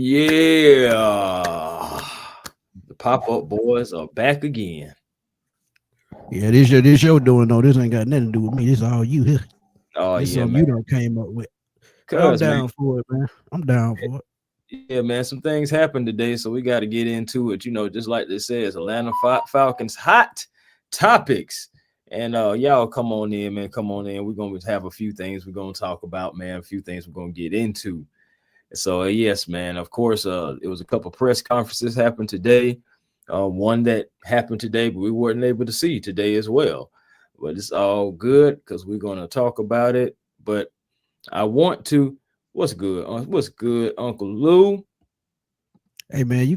Yeah. The pop-up boys are back again. Yeah, this your doing though. This ain't got nothing to do with me. This all you here. Oh This yeah, something man. you done came up with. But I'm Cuz man. down for it, man. I'm down for it. Yeah, man. Some things happened today, so we got to get into it. Just like they says, Atlanta Falcons hot topics. And y'all come on in, man. Come on in. We're gonna have a few things we're gonna talk about, man. A few things we're gonna get into. So yes, man. Of course, it was a couple press conferences happened today. One that happened today, but we weren't able to see today as well. But it's all good because we're gonna talk about it. But I want to. What's good? What's good, Uncle Lou? Hey man, On you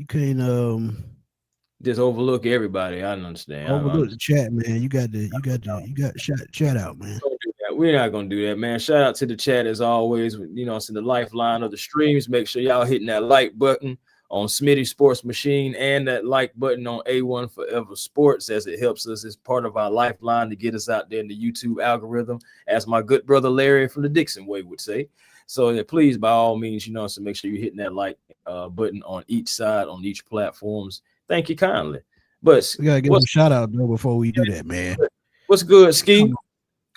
can't just overlook everybody. I don't understand. overlook the chat, man. You got to shout the chat out, man. Don't do that. We're not gonna do that, man. Shout out to the chat as always. It's in the lifeline of the streams. Make sure y'all hitting that like button on Smitty Sports Machine and that like button on A1 Forever Sports, as it helps us. It's part of our lifeline to get us out there in the YouTube algorithm, as my good brother Larry from the Dixon Way would say. So yeah, please, by all means, so make sure you're hitting that like button on each side, on each platforms. Thank you kindly. But we gotta give a shout out though before we do that, man. What's good, Ski?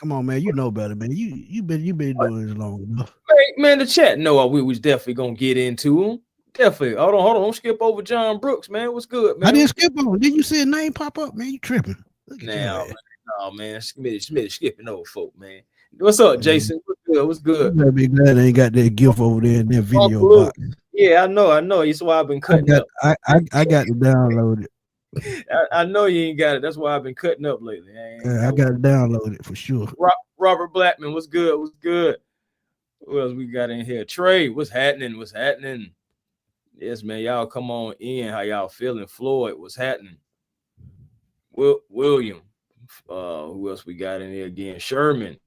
Come on, man. You know better, man. You've been doing this long enough. Man, the chat know we was definitely gonna get into them. Definitely. Hold on. Don't skip over John Brooks, man. What's good, man? I didn't skip on. Did you see a name pop up, man? You tripping? Now, man. Smitty skipping over folk, man. What's up, Jason? What's good? What's good? You be glad they ain't got that gift over there in that video box. Yeah, I know. That's why I've been cutting up. I got to download it. I know you ain't got it. That's why I've been cutting up lately. I got to download it for sure. Robert Blackman, what's good? What's good? What else we got in here? Trey, what's happening? What's happening? Yes, man. Y'all come on in. How y'all feeling? Floyd, what's happening? William. Who else we got in here again? Sherman.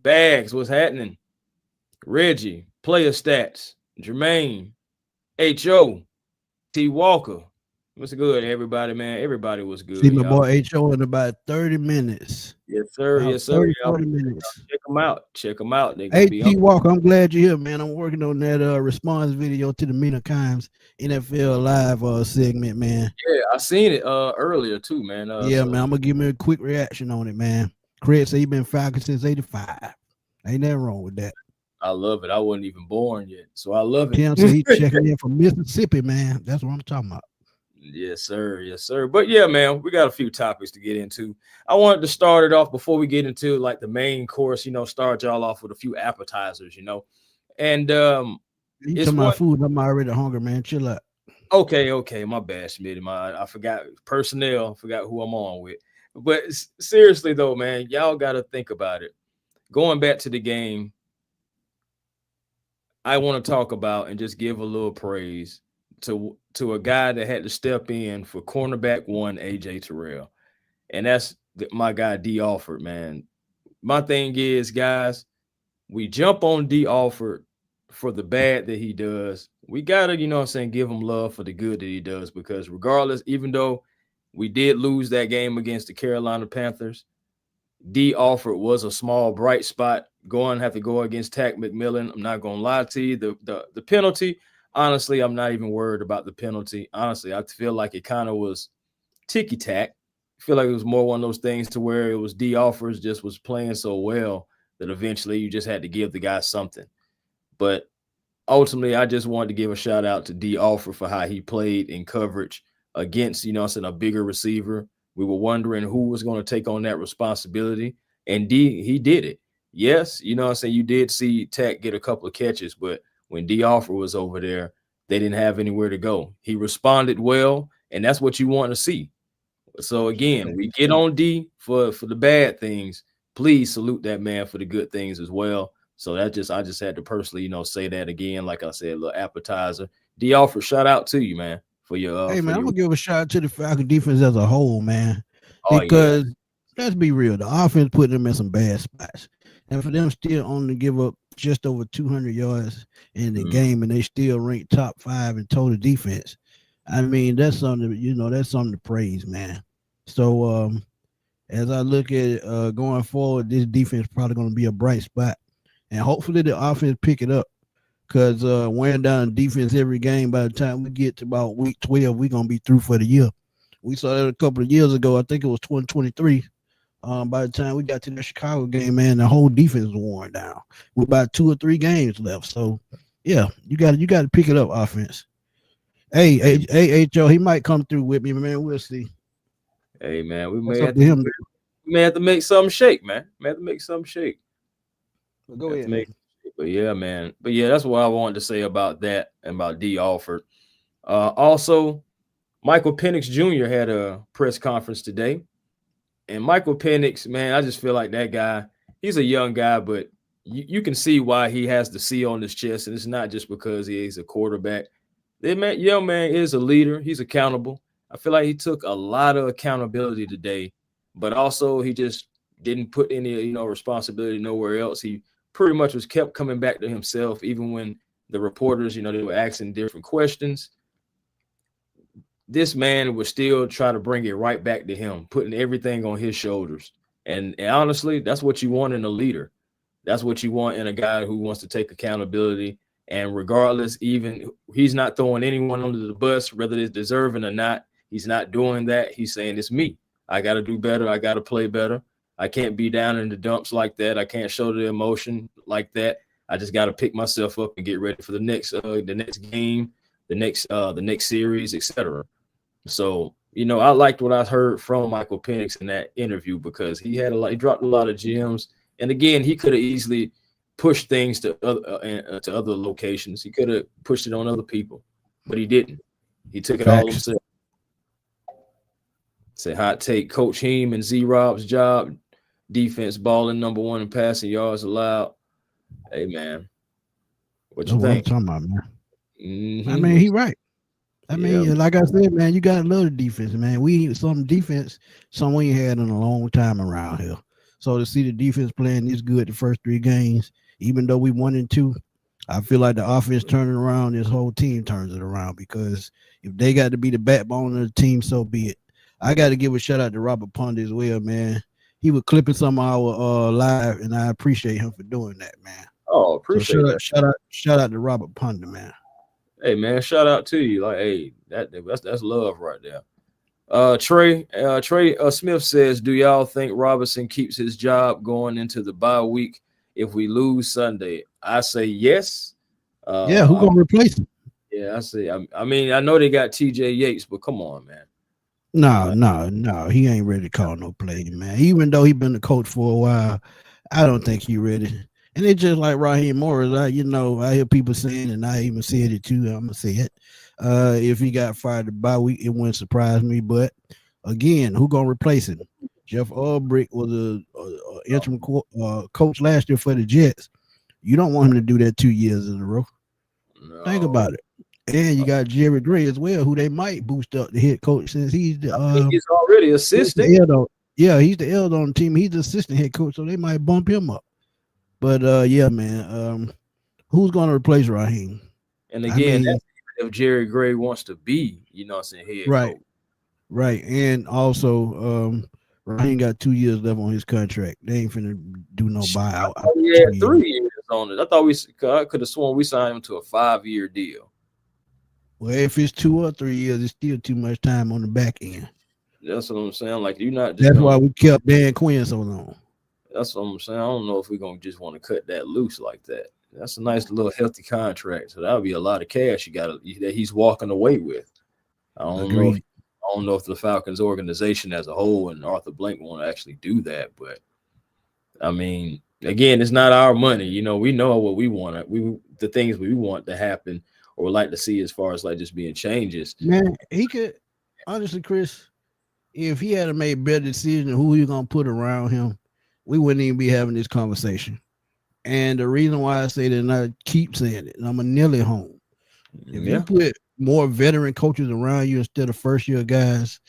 Bags, what's happening? Reggie. Player stats. Jermaine. H.O. T. Walker. What's good, everybody, man? Everybody was good. See my boy H.O. in about 30 minutes. Yes, sir. About yes, sir. 40 minutes. Check them out. Hey, T. Walker, I'm glad you're here, man. I'm working on that response video to the Mina Kimes NFL Live segment, man. Yeah, I seen it earlier too, man. Man, I'm gonna give me a quick reaction on it, man. Craig said he been Falcon since '85. Ain't nothing wrong with that. I love it. I wasn't even born yet, so I love it. Tim said he's checking in from Mississippi, man. That's what I'm talking about. Yes, sir. Yes, sir. But yeah, man, we got a few topics to get into. I wanted to start it off before we get into like the main course, start y'all off with a few appetizers, And you talking about food, I'm already hungry, man. Chill out. Okay, my bad, Smitty. I forgot personnel, forgot who I'm on with. But seriously though, man, y'all gotta think about it. Going back to the game, I want to talk about and just give a little praise to a guy that had to step in for cornerback one, AJ Terrell. And that's my guy, D. Alford, man. My thing is, guys, we jump on D. Alford for the bad that he does. We got to, give him love for the good that he does, because regardless, even though we did lose that game against the Carolina Panthers, D. Alford was a small, bright spot. Have to go against Tack McMillan. I'm not going to lie to you. The penalty, honestly, I'm not even worried about the penalty. Honestly, I feel like it kind of was ticky-tack. I feel like it was more one of those things to where it was D. Alford just was playing so well that eventually you just had to give the guy something. But ultimately, I just wanted to give a shout-out to D. Alford for how he played in coverage against, a bigger receiver. We were wondering who was going to take on that responsibility, and he did it. Yes, you did see Tech get a couple of catches, but when D. Alford was over there, they didn't have anywhere to go. He responded well, and that's what you want to see. So again, we get on D for the bad things. Please salute that man for the good things as well. So I just had to personally, say that again. Like I said, a little appetizer. D. Alford, shout out to you, man, for your. Hey man, I'm gonna give a shout out to the Falcon defense as a whole, man. Because let's be real, the offense put them in some bad spots, and for them still only give up just over 200 yards in the game, and they still rank top 5 in total defense. I mean, that's something, that's something to praise, man. So as I look at it going forward, this defense is probably going to be a bright spot. and hopefully the offense pick it up. Because wearing down defense every game, by the time we get to about week 12, we're gonna be through for the year. We saw that a couple of years ago. I think it was 2023. By the time we got to the Chicago game, man, the whole defense was worn down with about 2 or 3 games left. So, yeah, you got to pick it up, offense. Hey, Joe, he might come through with me, man. We'll see. Hey, man, we may have to make something shake, man. We may have to make something shake. Well, go ahead. But yeah, man. But yeah, that's what I wanted to say about that and about D. Alford. Also, Michael Penix Jr. had a press conference today. And Michael Penix, man, I just feel like that guy, he's a young guy, but you can see why he has the C on his chest. And it's not just because he's a quarterback. That young man is a leader. He's accountable. I feel like he took a lot of accountability today, but also he just didn't put any, responsibility nowhere else. He pretty much was kept coming back to himself, even when the reporters, they were asking different questions. This man would still try to bring it right back to him, putting everything on his shoulders. And honestly, that's what you want in a leader. That's what you want in a guy who wants to take accountability. And regardless, even he's not throwing anyone under the bus, whether it's deserving or not. He's not doing that. He's saying, it's me. I got to do better. I got to play better. I can't be down in the dumps like that. I can't show the emotion like that. I just got to pick myself up and get ready for the next game, the next series, etc. So, I liked what I heard from Michael Penix in that interview because he dropped a lot of gems. And again, he could have easily pushed things to other locations. He could have pushed it on other people, but he didn't. He took it all himself. Said hot take, Coach Heem and Z-Rob's job, defense balling #1 in passing yards allowed. Hey, man, what you think? What I'm talking about, man. Mm-hmm. I mean, he right. I mean, like I said, man, you got to love the defense, man. We need some defense, some we ain't had in a long time around here. So to see the defense playing this good the first 3 games, even though we 1-2, I feel like the offense turning around, this whole team turns it around because if they got to be the backbone of the team, so be it. I got to give a shout out to Robert Pond as well, man. He was clipping some of our live, and I appreciate him for doing that, man. Oh, appreciate that. Shout out to Robert Pond, man. Hey, man, shout out to you. Like, hey, that's love right there. Trey Smith says, do y'all think Robinson keeps his job going into the bye week if we lose Sunday? I say yes. Yeah, who's gonna replace him? Yeah, I say. I mean, I know they got T.J. Yates, but come on, man. No, he ain't ready to call no play, man. Even though he been the coach for a while, I don't think he ready. And it's just like Raheem Morris. I hear people saying, and I even said it too. I'm gonna say it. If he got fired the bye week, it wouldn't surprise me. But again, who gonna replace him? Jeff Ulbrich was a interim coach last year for the Jets. You don't want him to do that 2 years in a row. No. Think about it. And you got Jerry Gray as well, who they might boost up the head coach since he's the he's already assistant. He's the elder on the team. He's the assistant head coach, so they might bump him up. But yeah, man, who's going to replace Raheem? And again, that's if Jerry Gray wants to be, head coach. Right. And also, Raheem got 2 years left on his contract. They ain't finna do no buyout. He had 3 years on it. I could have sworn we signed him to a 5-year deal. Well, if it's 2 or 3 years, it's still too much time on the back end. That's what I'm saying. Like, you're not. That's why we kept Dan Quinn so long. That's what I'm saying. I don't know if we're gonna just want to cut that loose like that. That's a nice little healthy contract. So that would be a lot of cash that he's walking away with. I don't know if the Falcons organization as a whole and Arthur Blank want to actually do that. But I mean, again, it's not our money. We know what we want. The things we want to happen or would like to see as far as like just being changes. Man, he could honestly, Chris, if he had made better decision who he gonna put around him, we wouldn't even be having this conversation. And the reason why I say that, and I keep saying it, and I'm a nearly home. If you put more veteran coaches around you instead of first-year guys,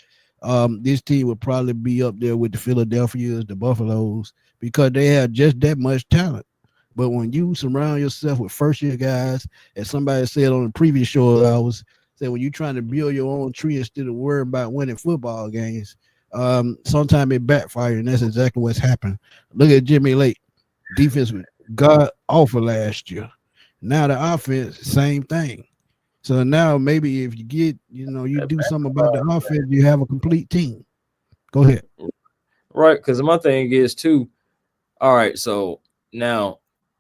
this team would probably be up there with the Philadelphias, the Buffaloes, because they have just that much talent. But when you surround yourself with first-year guys, as somebody said on the previous show I was saying, when you're trying to build your own tree instead of worrying about winning football games, sometimes it backfires, and that's exactly what's happened. Look at Jimmy Lake. Defense got offer last year. Now the offense, same thing. So now maybe if you get, you do something about the offense, you have a complete team. Go ahead. Right, because my thing is too. All right, so now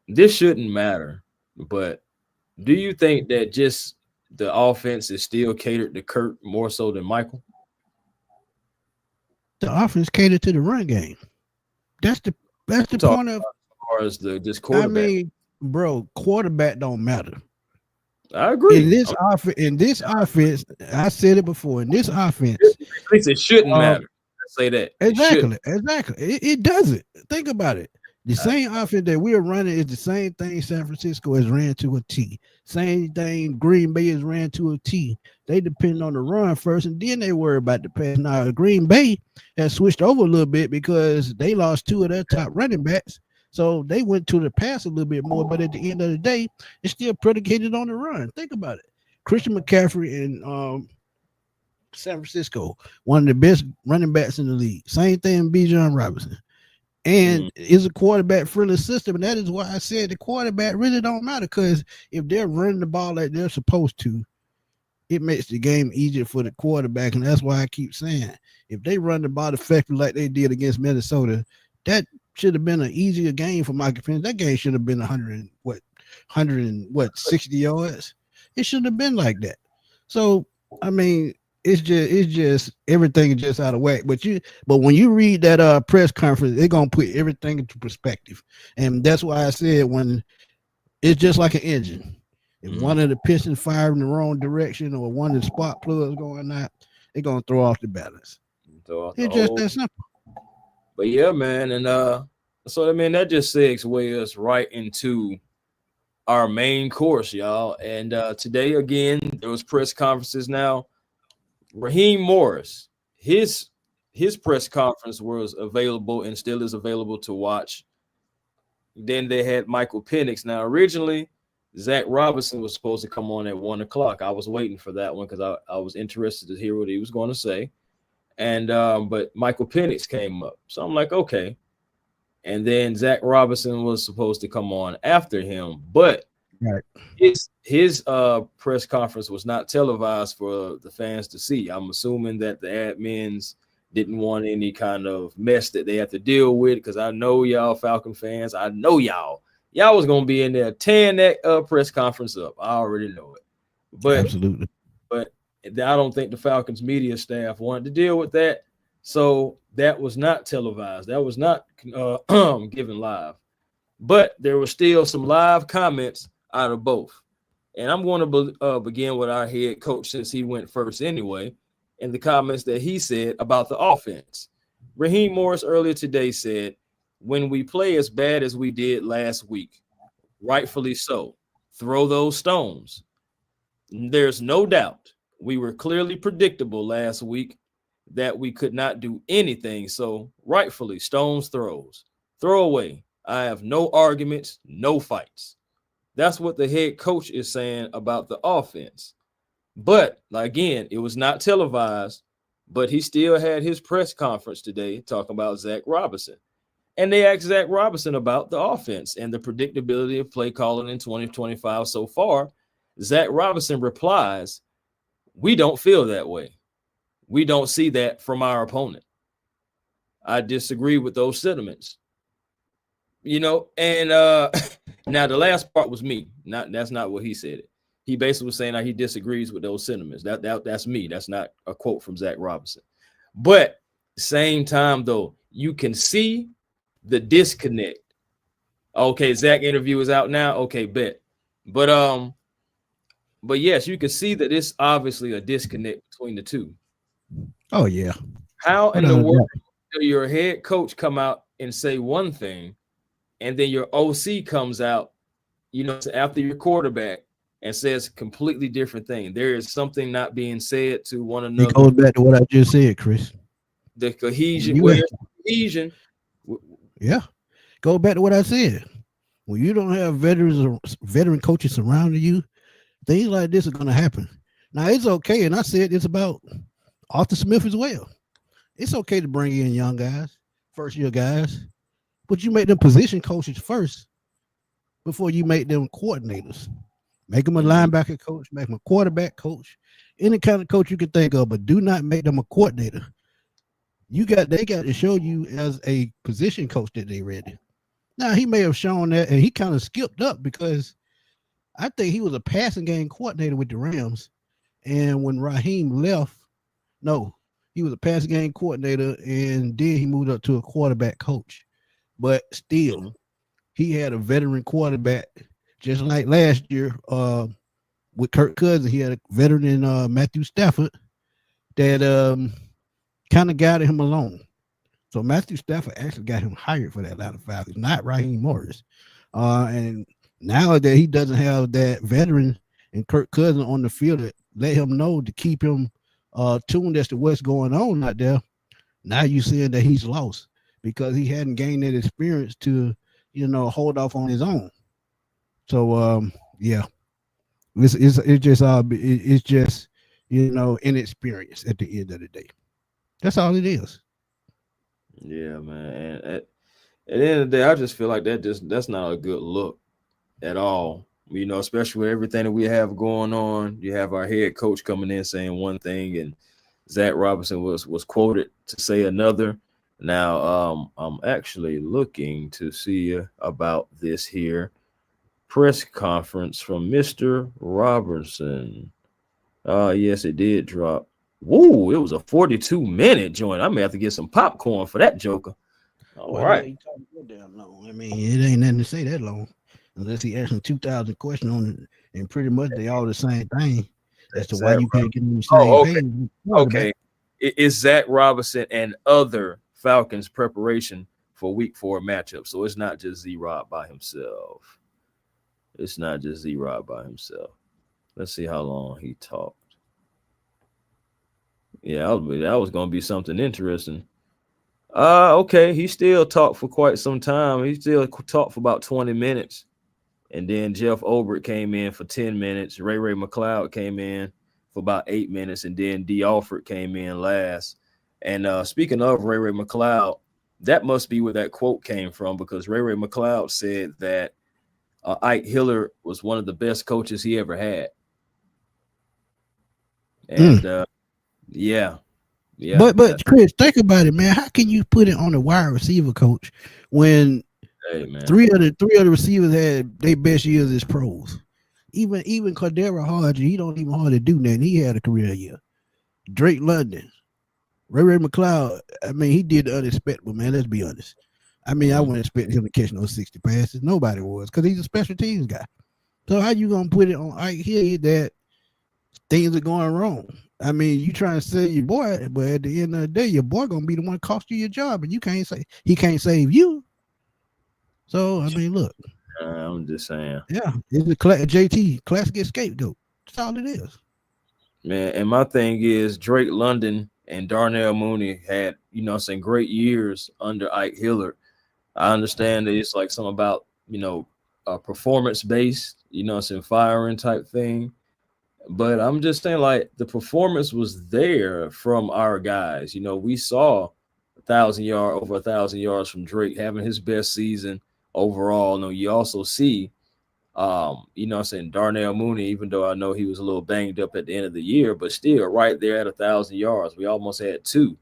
this shouldn't matter, but do you think that just the offense is still catered to Kurt more so than Michael? The offense catered to the run game. That's the point of. As far as this I quarterback, mean, bro, quarterback don't matter. I agree. In this offense, I said it before. In this offense, at least it shouldn't matter. Let's say that exactly. It doesn't. Think about it. The same offense that we're running is the same thing San Francisco has ran to a T. Same thing Green Bay has ran to a T. They depend on the run first, and then they worry about the pass. Now, Green Bay has switched over a little bit because they lost two of their top running backs. So they went to the pass a little bit more, but at the end of the day, it's still predicated on the run. Think about it. Christian McCaffrey in San Francisco, one of the best running backs in the league. Same thing, Bijan Robinson. And it's a quarterback-friendly system, and that is why I said the quarterback really don't matter, because if they're running the ball like they're supposed to, it makes the game easier for the quarterback, and that's why I keep saying, if they run the ball effectively like they did against Minnesota, that should have been an easier game for Michael Penix. That game should have been 60 yards. It shouldn't have been like that. So, I mean, it's just everything is just out of whack. But when you read that press conference, they're gonna put everything into perspective, and that's why I said when it's just like an engine. If one of the pistons fire in the wrong direction or one of the spark plugs going out, they're gonna throw off the balance. It's just that simple. But yeah, man, and so I mean that just segues us right into our main course, y'all. And today again, there was press conferences. Now, Raheem Morris, his press conference was available and still is available to watch. Then they had Michael Penix. Now, originally, Zach Robinson was supposed to come on at 1:00. I was waiting for that one because I was interested to hear what he was going to say. And but Michael Penix came up. So I'm like, okay. And then Zach Robinson was supposed to come on after him, but his press conference was not televised for the fans to see. I'm assuming that the admins didn't want any kind of mess that they had to deal with, because I know y'all Falcon fans, I know y'all was gonna be in there tearing that press conference up. I already know it. But absolutely. But I don't think the Falcons media staff wanted to deal with that. So that was not televised. That was not given live. But there were still some live comments out of both. And I'm going to begin with our head coach, since he went first anyway, and the comments that he said about the offense. Raheem Morris earlier today said, when we play as bad as we did last week, rightfully so, throw those stones. There's no doubt we were clearly predictable last week that we could not do anything. So rightfully, stones throws. Throw away. I have no arguments, no fights. That's what the head coach is saying about the offense. But again, it was not televised, but he still had his press conference today talking about Zach Robinson. And they asked Zach Robinson about the offense and the predictability of play calling in 2025 so far. Zach Robinson replies, we don't feel that way. We don't see that from our opponent. I disagree with those sentiments. And now the last part was me. That's not what he said. He basically was saying that he disagrees with those sentiments. That's me. That's not a quote from Zach Robinson. But same time, though, you can see the disconnect. Okay, Zach interview is out now. Okay, bet. But yes, you can see that it's obviously a disconnect between the two. Oh yeah. How in the world do your head coach come out and say one thing, and then your OC comes out, after your quarterback, and says a completely different thing? There is something not being said to one another. It goes back to what I just said, Chris. The cohesion. Where's the cohesion? Yeah. Go back to what I said. When you don't have veteran coaches surrounding you, things like this are going to happen. Now, it's okay, and I said it's about Arthur Smith as well. It's okay to bring in young guys, first-year guys, but you make them position coaches first. before you make them coordinators. Make them a Mhm. linebacker coach, make them a quarterback coach, any kind of coach you can think of, but do not make them a coordinator. They got to show you as a position coach that they ready. Now he may have shown that, and he kind of skipped up because I think he was a passing game coordinator with the Rams, and when Raheem left, no, he was a passing game coordinator, and then he moved up to a quarterback coach. But still, Mhm. he had a veteran quarterback, just like last year. With Kirk Cousins, he had a veteran in Matthew Stafford that kind of guided him along. So Matthew Stafford actually got him hired for the Atlanta Falcons, not Raheem Morris. And now that he doesn't have that veteran and Kirk Cousins on the field to let him know to keep him tuned as to what's going on out there, now you seeing that he's lost because he hadn't gained that experience to, hold off on his own. So yeah, it's just inexperience at the end of the day. That's all it is. Yeah, man. And at the end of the day, I just feel like that's not a good look at all. Especially with everything that we have going on. You have our head coach coming in saying one thing, and Zach Robinson was quoted to say another. Now, I'm actually looking to see about this here press conference from Mr. Robertson. Yes, it did drop. Woo, it was a 42-minute joint. I may have to get some popcorn for that joker. All Well, yeah, right. he talking that damn long. I mean, it ain't nothing to say that long, unless he asking 2,000 questions on it, and pretty much they all the same thing as to why Zach you can't get on the same Oh, okay. page. With the quarterback. Okay. It's Zach Robinson and other Falcons preparation for week 4 matchup. So it's not just Z-Rob by himself. It's not just Z-Rob by himself. Let's see how long he talked. Yeah, that was going to be something interesting. Okay. He still talked for quite some time. He still talked for about 20 minutes. And then Jeff Obert came in for 10 minutes. Ray McLeod came in for about 8 minutes. And then D. Alford came in last. And speaking of Ray McLeod, that must be where that quote came from, because Ray McLeod said that Ike Hiller was one of the best coaches he ever had. And yeah. But Chris, think about it, man. How can you put it on a wide receiver coach when hey, man. three other receivers had their best years as pros? Even Cordero Hardy, he don't even hardly do nothing. He had a career year. Drake London, Ray McLeod. I mean, he did the unexpected, man. Let's be honest. I mean, I wouldn't expect him to catch no 60 passes. Nobody was, because he's a special teams guy. So how you gonna put it on Ike here that things are going wrong? I mean, you trying to save your boy, but at the end of the day, your boy gonna be the one cost you your job, and you can't say he can't save you. So I mean, look, I'm just saying, yeah, it's a JT classic scapegoat. That's all it is, man. And my thing is, Drake London and Darnell Mooney had, some great years under Ike Hiller. I understand that it's like something about, performance based, some firing type thing. But I'm just saying, like, the performance was there from our guys. We saw over 1,000 yards from Drake having his best season overall. No, you also see, Darnell Mooney, even though I know he was a little banged up at the end of the year, but still right there at 1,000 yards. We almost had 2.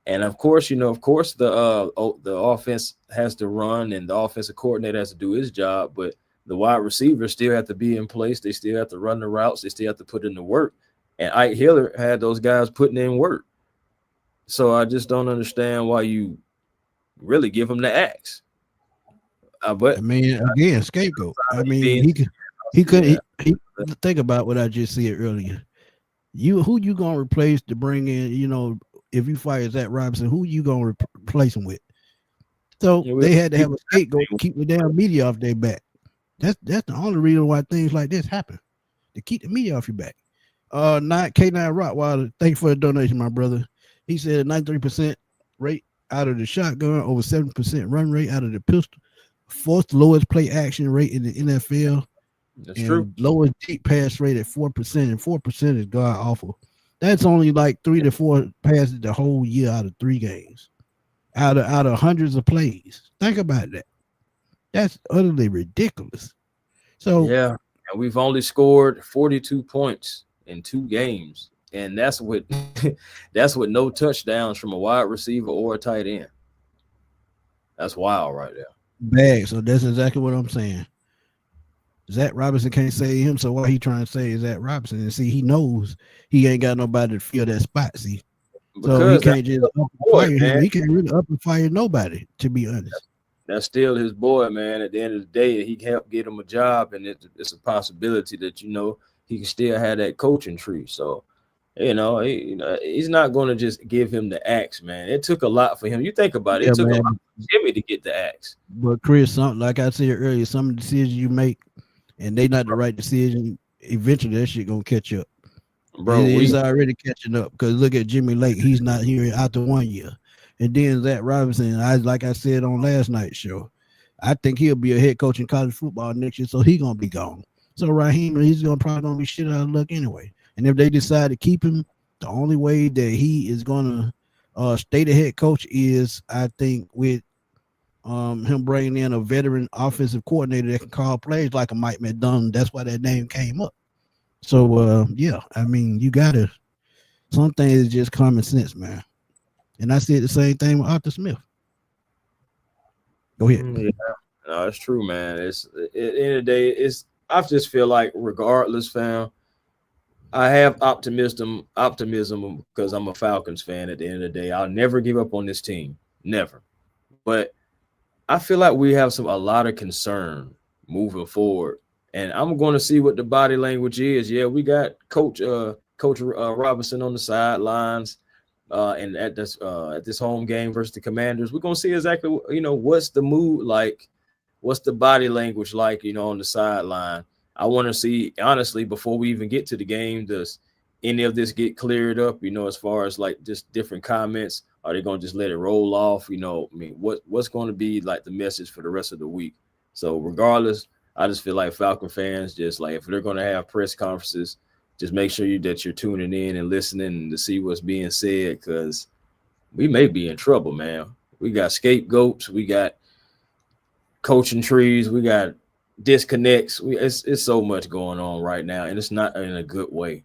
And of course, the offense has to run and the offensive coordinator has to do his job, but the wide receivers still have to be in place. They still have to run the routes. They still have to put in the work. And Ike Hiller had those guys putting in work. So I just don't understand why you really give him the axe. But I mean, again, scapegoat. I mean, he couldn't. He think about what I just said earlier. Who you gonna replace to bring in? If you fire Zach Robinson, who you gonna replace him with? So they had to have a scapegoat to keep the damn media off their back. That's the only reason why things like this happen, to keep the media off your back. K9 Rottweiler, thank you for the donation, my brother. He said 93% rate out of the shotgun, over 7% run rate out of the pistol, 4th lowest play action rate in the NFL. That's true. Lowest deep pass rate at 4%, and 4% is god awful. That's only like 3 to 4 passes the whole year out of 3 games, out of hundreds of plays. Think about that. That's utterly ridiculous. So yeah, and we've only scored 42 points in 2 games, and that's with that's with no touchdowns from a wide receiver or a tight end. That's wild right there. bag. So that's exactly what I'm saying. Zach Robinson can't save him, so why he trying to save Zach Robinson? And see, he knows he ain't got nobody to fill that spot. See, so he Because that's can't just up and boy, fire him. man. He can't really up and fire nobody, to be honest. That's still his boy, man. At the end of the day, he can help get him a job, and it's a possibility that he can still have that coaching tree. So he's not going to just give him the axe, man. It took a lot for him. You think about it, Yeah, it took a man. lot for Jimmy to get the axe. But Chris, something like I said earlier, some of the decisions you make, and they not the right decision. Eventually, that shit gonna catch up. Bro, He's already catching up. Because look at Jimmy Lake, he's not here after 1 year. And then Zach Robinson, like I said on last night's show, I think he'll be a head coach in college football next year, so he's gonna be gone. So Raheem, he's probably gonna be shit out of luck anyway. And if they decide to keep him, the only way that he is gonna stay the head coach is, I think, with him bringing in a veteran offensive coordinator that can call plays like a Mike McDonald. That's why that name came up. So yeah, I mean, you gotta, some things is just common sense, man. And I said the same thing with Arthur Smith. Go ahead. Yeah, no, it's true, man. It's at the end of the day, I just feel like regardless, fam, I have optimism because I'm a Falcons fan. At the end of the day, I'll never give up on this team, never. But I feel like we have a lot of concern moving forward, and I'm going to see what the body language is. Yeah, we got Coach Robinson on the sidelines, and at this home game versus the Commanders, we're going to see exactly what's the mood like, what's the body language like, on the sideline. I want to see, honestly, before we even get to the game, does any of this get cleared up? As far as like just different comments. Are they going to just let it roll off? What's going to be like the message for the rest of the week? So regardless, I just feel like Falcon fans, just like if they're going to have press conferences, just make sure that you're tuning in and listening to see what's being said, because we may be in trouble, man. We got scapegoats, we got coaching trees, we got disconnects. It's so much going on right now, and it's not in a good way.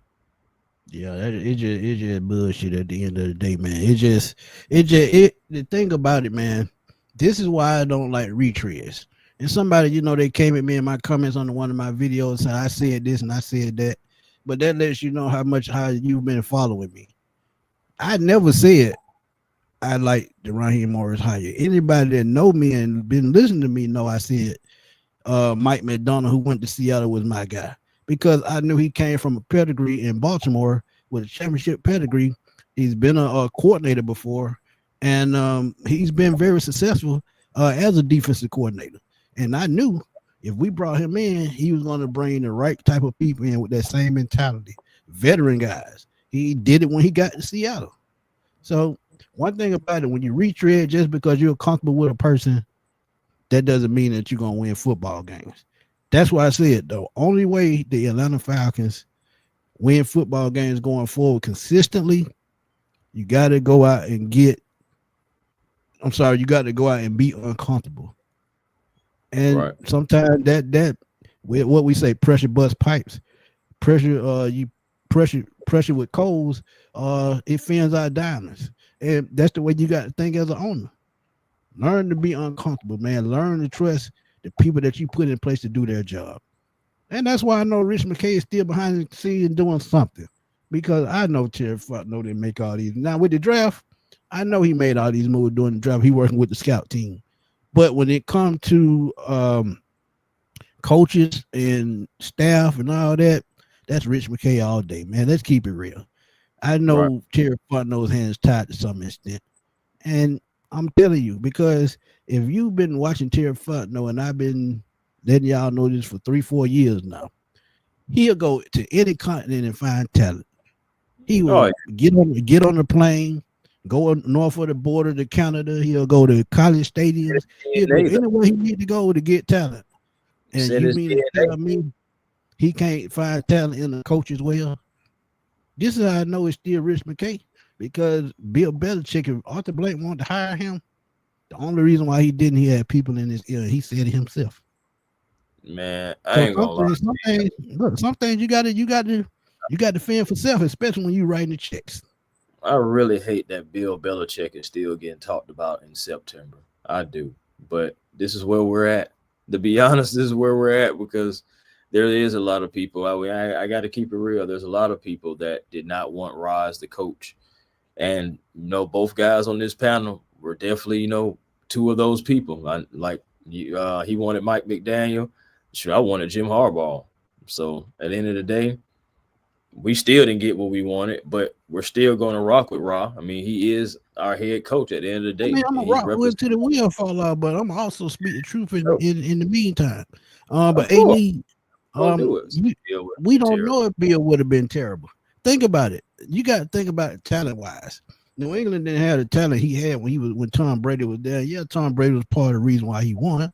Yeah, it just bullshit at the end of the day, man. The thing about it, man, this is why I don't like retreads. And somebody, they came at me in my comments on one of my videos, and I said this and I said that, but that lets you know how you've been following me. I never said I like the Raheem Morris hire. Anybody that know me and been listening to me know I said Mike McDonald, who went to Seattle, was my guy, because I knew he came from a pedigree in Baltimore with a championship pedigree. He's been a coordinator before, and he's been very successful as a defensive coordinator. And I knew if we brought him in, he was going to bring the right type of people in with that same mentality, veteran guys. He did it when he got to Seattle. So one thing about it, when you retread just because you're comfortable with a person, that doesn't mean that you're going to win football games. That's why I said, the only way the Atlanta Falcons win football games going forward consistently, you got to go out and be uncomfortable. And right. Sometimes that with what we say, pressure bust pipes. Pressure with coals, it fins out diamonds. And that's the way you got to think as an owner. Learn to be uncomfortable, man. Learn to trust the people that you put in place to do their job. And that's why I know Rich McKay is still behind the scenes doing something, because I know Terry Fontenot didn't make all these. Now with the draft, I know he made all these moves during the draft. He working with the scout team. But when it comes to coaches and staff and all that, that's Rich McKay all day, man. Let's keep it real. I know right. Terry Fontenot's hands tied to some extent. And I'm telling you, because if you've been watching Terry Fontenot, and I've been letting y'all know this for 3-4 years now, he'll go to any continent and find talent. He will get on the plane, go north of the border to Canada. He'll go to college stadiums. He'll go anywhere he need to go to get talent. And you mean to tell me he can't find talent in the coach as well? This is how I know it's still Rich McKay. Because Bill Belichick, if Arthur Blank wanted to hire him, the only reason why he didn't, he had people in his ear. He said it himself. Man, I ain't gonna lie. Some things you got to fend for self, especially when you writing the checks. I really hate that Bill Belichick is still getting talked about in September. I do, but this is where we're at. To be honest, this is where we're at because there is a lot of people. I got to keep it real. There's a lot of people that did not want Roz the coach, and both guys on this panel were definitely two of those people. He wanted Mike McDaniel. Sure, I wanted Jim Harbaugh. So at the end of the day, we still didn't get what we wanted, but we're still going to rock with Ra. I mean, he is our head coach at the end of the day. I mean, I'm gonna rock with till the wheel fall out, but I'm also speak the truth in the meantime. But we don't know if Bill would have been terrible. Think about it. You got to think about it talent wise. New England didn't have the talent he had when Tom Brady was there. Yeah, Tom Brady was part of the reason why he won.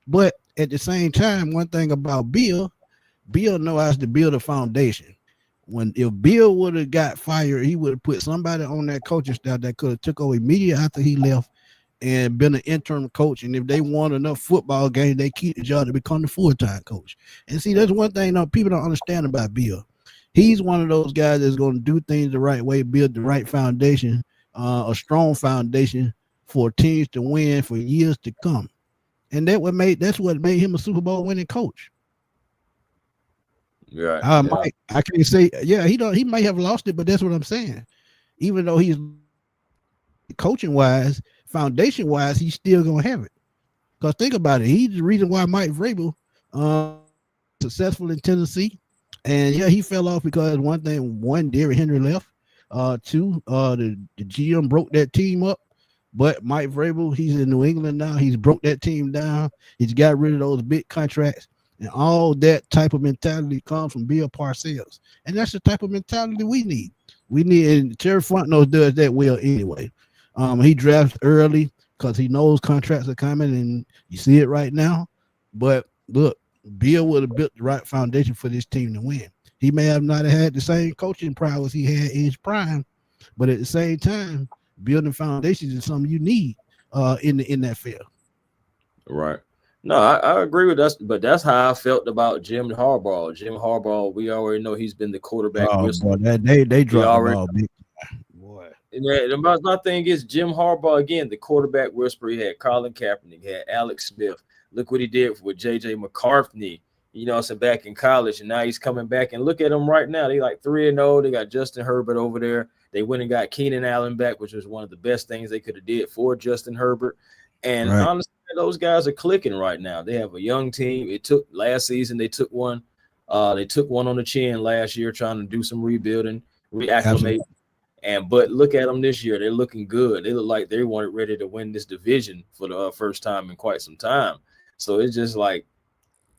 But at the same time, one thing about Bill knows how to build a foundation. If Bill would have got fired, he would have put somebody on that coaching staff that could have took over immediately after he left and been an interim coach. And if they won enough football games, they keep the job to become the full-time coach. And see, that's one thing people don't understand about Bill. He's one of those guys that's going to do things the right way, build the right foundation, a strong foundation for teams to win for years to come. And that's what made him a Super Bowl winning coach. Right. I can't say, he may have lost it, but that's what I'm saying. Even though he's coaching wise, foundation wise, he's still gonna have it. Because think about it, he's the reason why Mike Vrabel successful in Tennessee. And yeah, he fell off because one, Derrick Henry left. Two, the GM broke that team up. But Mike Vrabel, he's in New England now. He's broke that team down. He's got rid of those big contracts. And all that type of mentality comes from Bill Parcells. And that's the type of mentality we need. And Terry Fontenot does that well anyway. He drafts early because he knows contracts are coming, and you see it right now. But look, Bill would have built the right foundation for this team to win. He may have not had the same coaching prowess he had in his prime, but at the same time, building foundations is something you need in that field. Right. No, I agree with that, but that's how I felt about Jim Harbaugh. Jim Harbaugh, we already know he's been the quarterback. Boy, they dropped the ball big. Boy. And my thing is Jim Harbaugh, again, the quarterback whisperer. He had Colin Kaepernick, he had Alex Smith. Look what he did with J.J. McCarthy, back in college, and now he's coming back. And look at them right now. They like 3-0. They got Justin Herbert over there. They went and got Keenan Allen back, which was one of the best things they could have did for Justin Herbert. And honestly, those guys are clicking right now. They have a young team. It took last season. They took one. They took one on the chin last year, trying to do some rebuilding, reacclimate. But look at them this year. They're looking good. They look like they weren't ready to win this division for the first time in quite some time. So it's just like,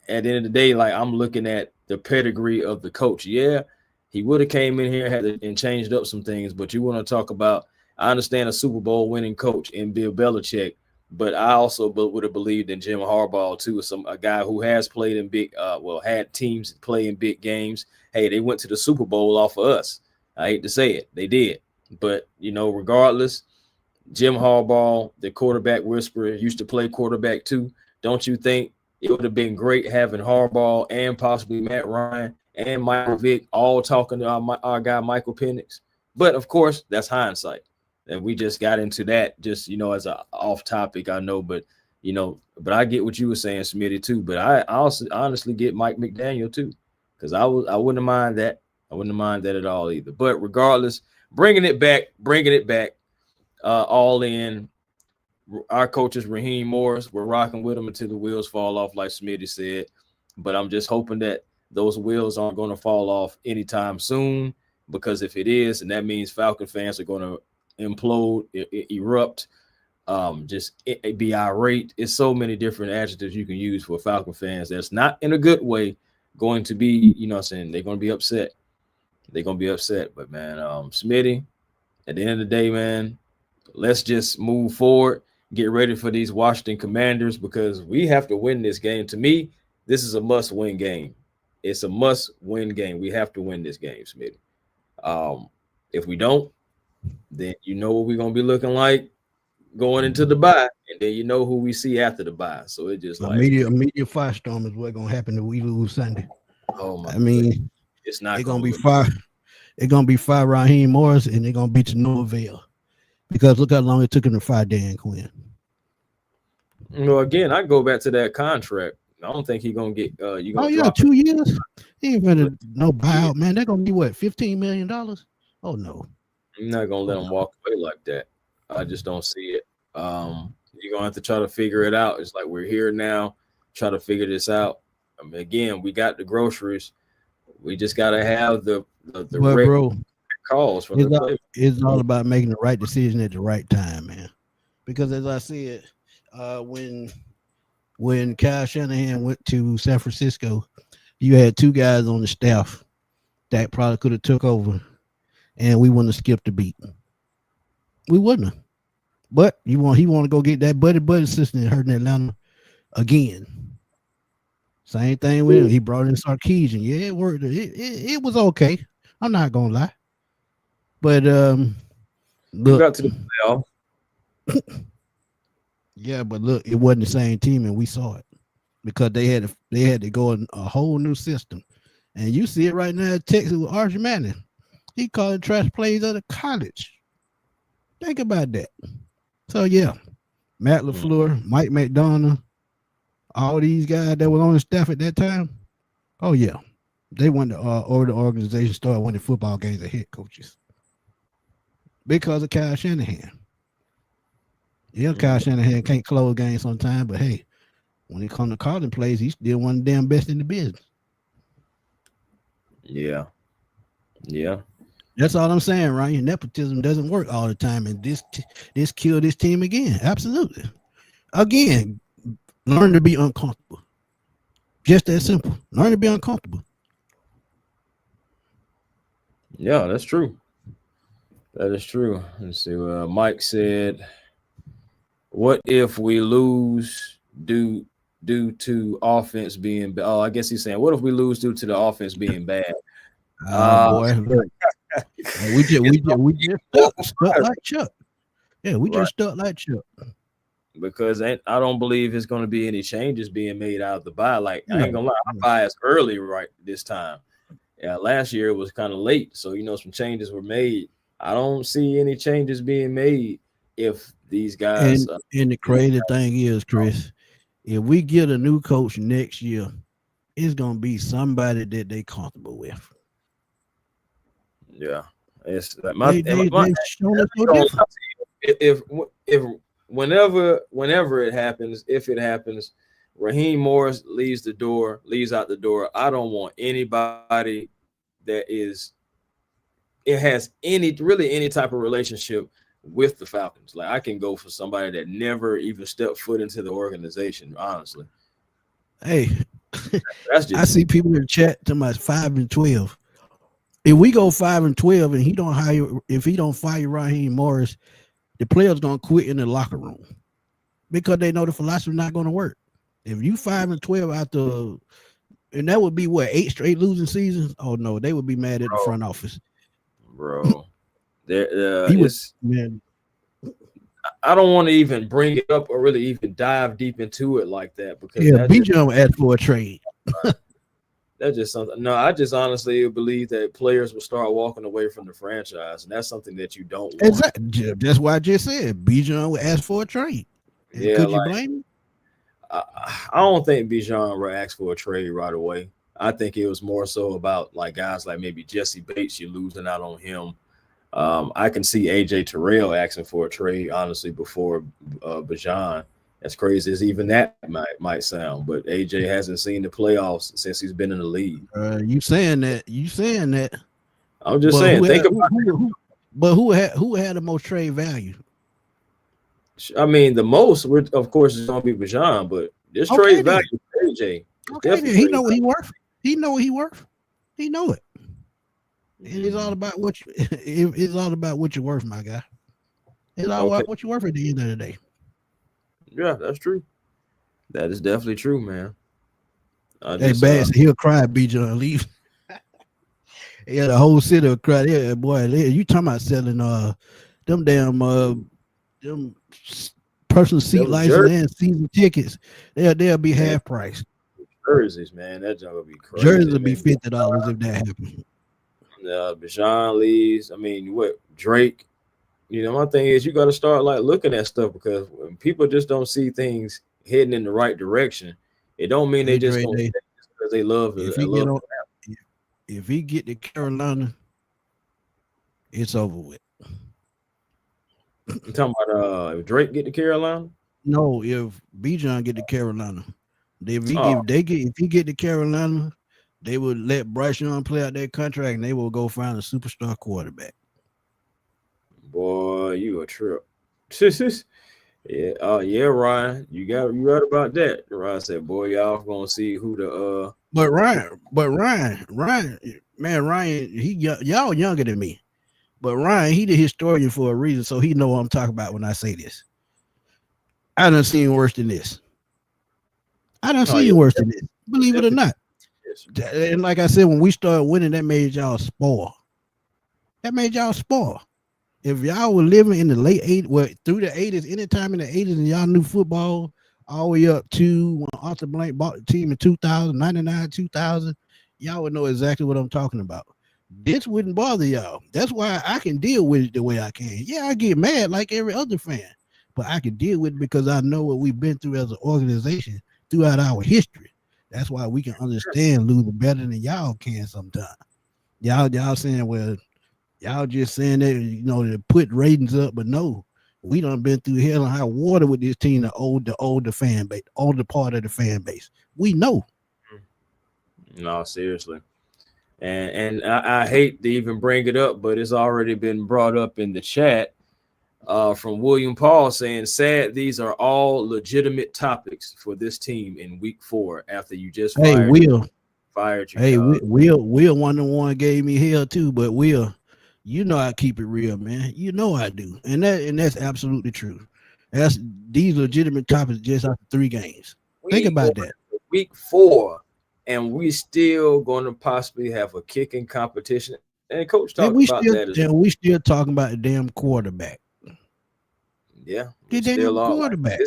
at the end of the day, like I'm looking at the pedigree of the coach. Yeah, he would have came in here and changed up some things. But you want to talk about, I understand a Super Bowl winning coach in Bill Belichick. But I also would have believed in Jim Harbaugh too, a guy who has played in had teams play in big games. Hey, they went to the Super Bowl off of us. I hate to say it, they did. But regardless, Jim Harbaugh, the quarterback whisperer, used to play quarterback too. Don't you think it would have been great having Harbaugh and possibly Matt Ryan and Michael Vick all talking to our guy Michael Penix? But of course, that's hindsight. And we just got into that just, as an off topic, I know, but I get what you were saying, Smitty, too. But I also honestly get Mike McDaniel, too, because I wouldn't mind that. I wouldn't mind that at all either. But regardless, bringing it back, all in. Our coach is Raheem Morris. We're rocking with him until the wheels fall off, like Smitty said. But I'm just hoping that those wheels aren't going to fall off anytime soon, because if it is, and that means Falcon fans are going to implode, erupt, be irate. It's so many different adjectives you can use for Falcon fans that's not in a good way going to be, they're going to be upset. But man, Smitty, at the end of the day, man, let's just move forward, get ready for these Washington Commanders, because we have to win this game. To me, this is a must-win game. It's a must-win game. We have to win this game, Smitty. If we don't, then what we're going to be looking like. going into the bye, and then you know who we see after the bye. So it just like immediate firestorm is what's gonna happen if we lose Sunday. oh my! I mean, it's not gonna be fire. It's gonna be fire Raheem Morris, and they're gonna be to no avail because look how long it took him to fire Dan Quinn. Again, I go back to that contract. I don't think he's gonna get. You gonna drop 2 years. He ain't gonna no buyout, man. They're gonna be what, $15 million? Oh no, I'm not gonna let him walk away like that. I just don't see it. You're gonna have to try to figure it out. It's like we're here now, try to figure this out. I mean, again, we got the groceries. We just gotta have the calls from the players. It's all about making the right decision at the right time, man. Because as I said, when Kyle Shanahan went to San Francisco, you had 2 guys on the staff that probably could have took over, and we wouldn't have skipped a beat. We wouldn't have. But he want to go get that buddy system hurt in Atlanta again. Same thing with him. He brought in Sarkisian. Yeah, it worked. It was okay. I'm not gonna lie. But we got to the playoff. Yeah, but look, it wasn't the same team, and we saw it because they had to go in a whole new system, and you see it right now at Texas with Archie Manning. He calling trash plays out of college. Think about that. So yeah, Matt LaFleur, Mike McDonald, all these guys that were on the staff at that time. Oh yeah, they went to or the organization started winning football games as head coaches because of Kyle Shanahan. Yeah, Kyle Shanahan can't close games sometimes, but hey, when it comes to calling plays, he's still one of the damn best in the business. Yeah. That's all I'm saying, Ryan. Nepotism doesn't work all the time, and this killed this team again. Absolutely. Again, learn to be uncomfortable. Just that simple. Learn to be uncomfortable. Yeah, that's true. That is true. Let's see. Mike said, "What if we lose due to offense being bad?" Oh, I guess he's saying, "What if we lose due to the offense being bad?" Boy, we just stuck like Chuck. Yeah, we just stuck like Chuck. Because I don't believe it's going to be any changes being made out of the bye. Like I ain't gonna lie, our bye is early right this time. Yeah, last year it was kind of late, so some changes were made. I don't see any changes being made if these guys. And the crazy thing is, Chris, if we get a new coach next year, it's gonna be somebody that they comfortable with. Yeah, it's like whenever it happens, if it happens, Raheem Morris leaves out the door. I don't want anybody that has any type of relationship with the Falcons. Like I can go for somebody that never even stepped foot into the organization, honestly. Hey, I see people in the chat talking about 5-12. If we go 5-12 and if he don't fire Raheem Morris, the players gonna quit in the locker room because they know the philosophy is not gonna work. If you 5-12 after, and that would be what, 8 straight losing seasons. Oh no, they would be mad at the front office, bro. Man. I don't want to even bring it up or really even dive deep into it like that because Bijan would ask for a trade. That's just something. No, I just honestly believe that players will start walking away from the franchise, and that's something that you don't want. Exactly. That's why I just said Bijan would ask for a trade. Yeah, could you blame him? I don't think Bijan would ask for a trade right away. I think it was more so about like guys like maybe Jesse Bates. You're losing out on him. I can see AJ Terrell asking for a trade honestly before Bijan. As crazy as even that might sound, but AJ hasn't seen the playoffs since he's been in the league. You saying that? I'm just saying. Think about who had the most trade value? I mean, the most, of course, is going to be Bijan, but this trade value for AJ. Okay, he know what he worth. He know what he worth. He know it. It's all about it's all about what you're worth, my guy. It's all about what you're worth at the end of the day. Yeah, that's true. That is definitely true, man. Bass, he'll cry, Bijan leave. Yeah, the whole city will cry. Yeah, boy, you talking about selling them damn them personal seat license and season tickets, they'll be half price. Jerseys, man, that junk will be crazy. Jerseys will be $50 if that happens. Bijan leaves. I mean, what Drake? My thing is you got to start like looking at stuff because when people just don't see things heading in the right direction, it don't mean they just gonna because they love it. If he get to Carolina, it's over with. You talking about if Drake get to Carolina? No, if Bijan get to Carolina, if he get to Carolina, they would let Bryce Young play out their contract and they will go find a superstar quarterback. Boy, you a trip. Yeah, Ryan, you right about that. Ryan said, "Boy, y'all gonna see who the." But Ryan, man, y'all younger than me, but Ryan, he the historian for a reason, so he know what I'm talking about when I say this. I done seen worse than this. Worse than this. Believe it or not. And like I said, when we started winning, that made y'all spoil. If y'all were living in the late 80s, through the 80s, anytime in the 80s, and y'all knew football all the way up to when Arthur Blank bought the team in 2000, 99, 2000, y'all would know exactly what I'm talking about. This wouldn't bother y'all. That's why I can deal with it the way I can. Yeah, I get mad like every other fan, but I can deal with it because I know what we've been through as an organization throughout our history. That's why we can understand losing better than y'all can sometimes. Y'all saying, well, y'all just saying that, to put ratings up, but no, we done been through hell and high water with this team, the older fan base, older part of the fan base. We know. No, seriously. And I hate to even bring it up, but it's already been brought up in the chat from William Paul saying, sad, these are all legitimate topics for this team in week 4 after you just fired you. Hey, Will one gave me hell too, but Will, I keep it real, man. I do. And that's absolutely true. That's these legitimate topics just after 3 games. Think about that. Week 4, and we still going to possibly have a kicking competition. And Coach talked about that. And we still talking about the damn quarterback. Yeah, the damn quarterback.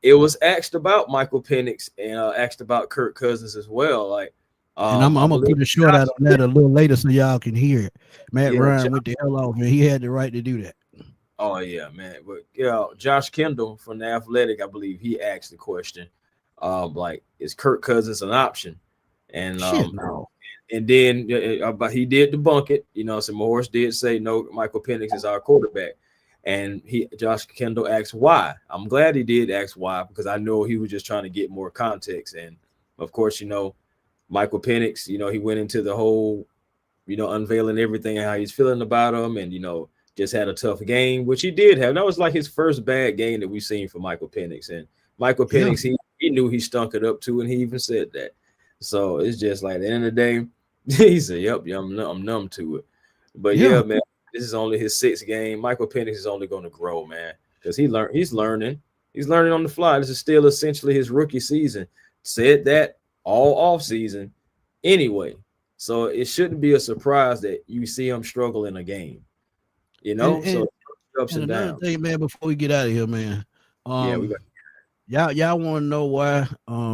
It was asked about Michael Penix and asked about Kirk Cousins as well. Like, and I'm gonna put a short out on that a little later so y'all can hear it. Ryan went the hell off, and he had the right to do that. Oh yeah, man. But Josh Kendall from the Athletic, I believe he asked the question, like, is Kirk Cousins an option? And no. And then but he did debunk it. So Morris did say no, Michael Penix is our quarterback. And Josh Kendall asked why. I'm glad he did ask why, because I know he was just trying to get more context. And of course, Michael Penix, he went into the whole, unveiling everything and how he's feeling about him, and just had a tough game, which he did have. That was like his first bad game that we've seen from Michael Penix. And Michael Penix, he knew he stunk it up too, and he even said that. So it's just like at the end of the day, he said, "Yep, I'm numb to it." But yeah, man. This is only his 6th game. Michael Penix is only going to grow, man, because he's learning. He's learning on the fly. This is still essentially his rookie season. Said that all off season anyway. So it shouldn't be a surprise that you see him struggle in a game. So ups and downs. Thing, man, before we get out of here, man. Y'all want to know why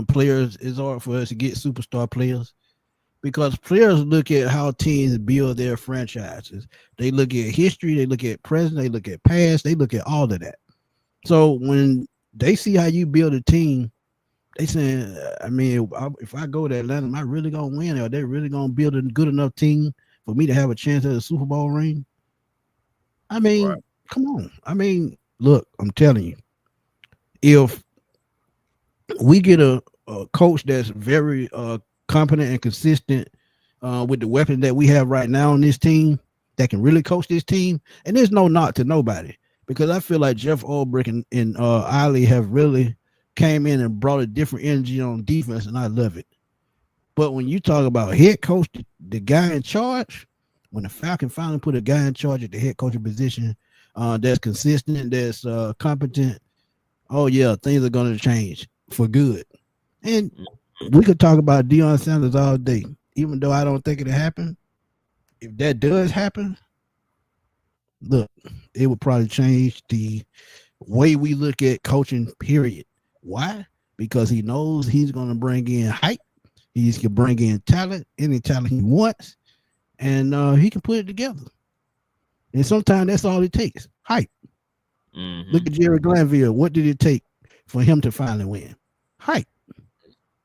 players it's hard for us to get superstar players? Because players look at how teams build their franchises. They look at history, they look at present, they look at past, they look at all of that. So when they see how you build a team, they saying, if I go to Atlanta, am I really going to win? Are they really going to build a good enough team for me to have a chance at a Super Bowl ring? Right. Come on. Look, I'm telling you, if we get a coach that's very competent and consistent with the weapons that we have right now on this team that can really coach this team, and there's no knock to nobody, because I feel like Jeff Ulbrich and Ali have really came in and brought a different energy on defense, and I love it. But when you talk about head coach, the guy in charge, when the Falcons finally put a guy in charge at the head coaching position that's consistent, that's competent, oh yeah, things are going to change for good. And we could talk about Deion Sanders all day, even though I don't think it'll happen. If that does happen, look, it would probably change the way we look at coaching, period. Why? Because he knows he's going to bring in hype. He's going to bring in talent, any talent he wants, and he can put it together. And sometimes that's all it takes, hype. Mm-hmm. Look at Jerry Glanville. What did it take for him to finally win? Hype.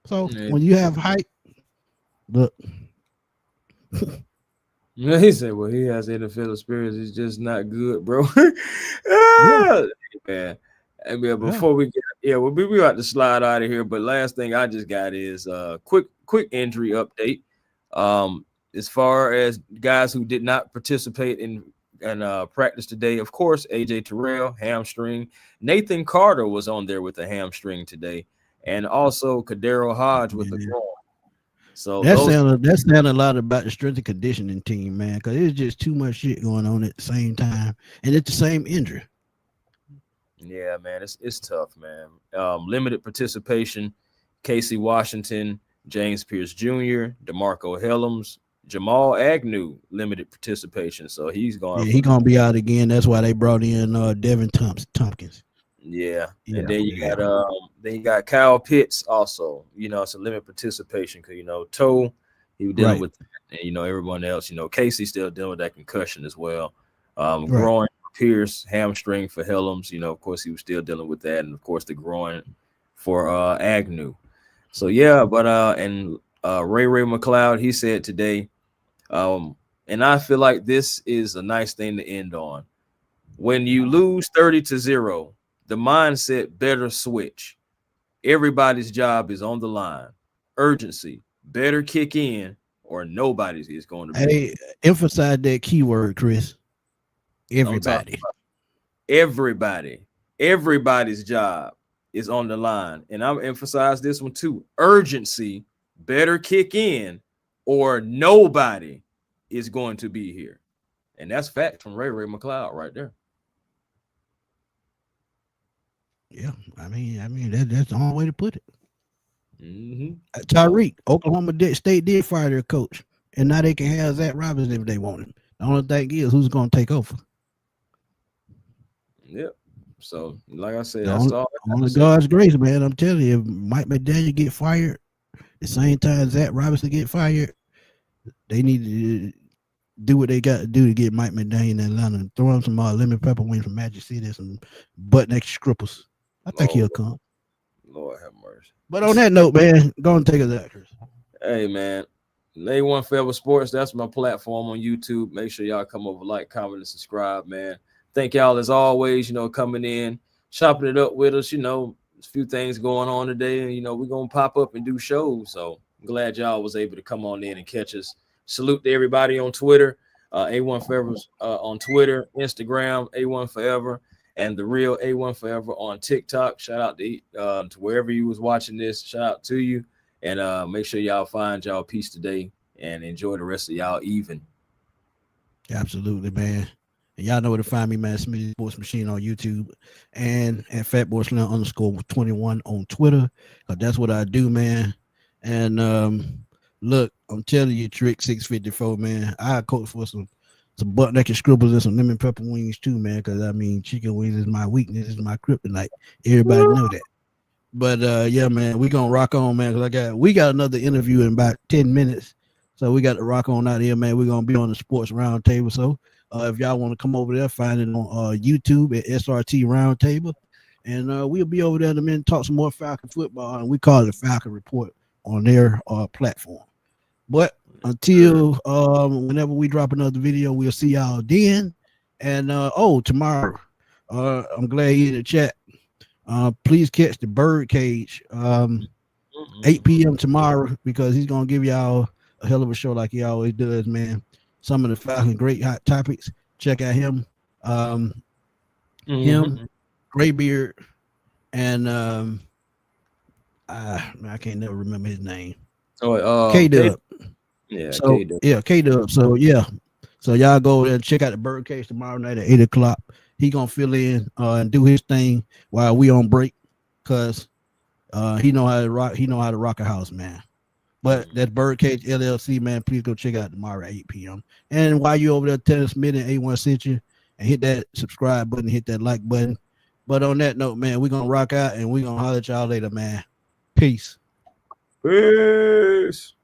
So when you have hype, look. He said, well, he has NFL experience. He's just not good, bro. Man. And before we get, we'll be about to slide out of here. But last thing I just got is quick injury update. As far as guys who did not participate in practice today, of course, AJ Terrell, hamstring. Nathan Carter was on there with a hamstring today, and also Kadero Hodge with the groin. So that's sounding a lot about the strength and conditioning team, man, because it's just too much shit going on at the same time, and it's the same injury. Yeah, man, it's tough, man. Limited participation: Casey Washington, James Pierce Jr., DeMarco Hellams, Jamal Agnew, limited participation, so he's going. Yeah, he's gonna be out again. That's why they brought in Devin Tompkins. Yeah, and then you got Kyle Pitts also. It's a limited participation because toe he was dealing with, and everyone else. Casey still dealing with that concussion as well. Groin for Pierce, hamstring for Hellams. Of course he was still dealing with that, and of course the groin for Agnew. So yeah, but and Ray McLeod, he said today, and I feel like this is a nice thing to end on. When you lose 30-0. The mindset better switch. Everybody's job is on the line. Urgency better kick in, or nobody's is going to be. Hey, emphasize that keyword, Chris. Everybody. Everybody's job is on the line. And I'm emphasize this one too. Urgency better kick in, or nobody is going to be here. And that's fact from Ray McLeod right there. Yeah, I mean that's the only way to put it. Mm-hmm. Tyreek, Oklahoma State did fire their coach, and now they can have Zach Robinson if they want him. The only thing is who's going to take over. Yep. So, like I said, that's all. On God's grace, man. I'm telling you, if Mike McDaniel get fired, the same time Zach Robinson get fired, they need to do what they got to do to get Mike McDaniel in Atlanta and throw him some lemon pepper wings from Magic City, some butt neck scripples. I think he'll come. Lord have mercy. But on that note, man, go and take us out, Chris. Hey, man. A1 Forever Sports, that's my platform on YouTube. Make sure y'all come over, like, comment, and subscribe, man. Thank y'all as always, coming in, chopping it up with us. There's a few things going on today, and we're gonna pop up and do shows. So I'm glad y'all was able to come on in and catch us. Salute to everybody on Twitter, A1 Forever on Twitter, Instagram, A1 Forever, and the real A1 Forever on TikTok. Shout out to wherever you was watching this. Shout out to you, and make sure y'all find y'all peace today and enjoy the rest of y'all even. Absolutely, man. And y'all know where to find me, man. Smitty Sports Machine on YouTube and at FatBoySlam_21 on Twitter. Cause that's what I do, man. And look, I'm telling you, Trick 654, man. I coach for some butt naked scribbles and some lemon pepper wings too, man. Cause chicken wings is my weakness, is my kryptonite. Everybody know that. But yeah, man, we gonna rock on, man. Cause we got another interview in about 10 minutes. So we got to rock on out here, man. We're gonna be on the sports roundtable. So if y'all want to come over there, find it on YouTube at SRT Roundtable. And we'll be over there in a minute, talk some more Falcon football. And we call it the Falcon Report on their platform. But until whenever we drop another video, we'll see y'all then. And tomorrow, I'm glad you're in the chat. Please catch the Birdcage 8 p.m. tomorrow, because he's gonna give y'all a hell of a show like he always does, man. Some of the Falcon great hot topics. Check out him. Him, Graybeard, and I can't never remember his name. K-Dub. Yeah, so K-Dub. Yeah, K-Dub. So yeah. So y'all go there and check out the Birdcage tomorrow night at 8 o'clock. He gonna fill in and do his thing while we on break, because he know how to rock. He know how to rock a house, man. But that Birdcage LLC, man, please go check out tomorrow at 8 p.m. And while you over there, tell Smitty and A1 sent you, and hit that subscribe button, hit that like button. But on that note, man, we're gonna rock out and we're gonna holler at y'all later, man. Peace. Peace.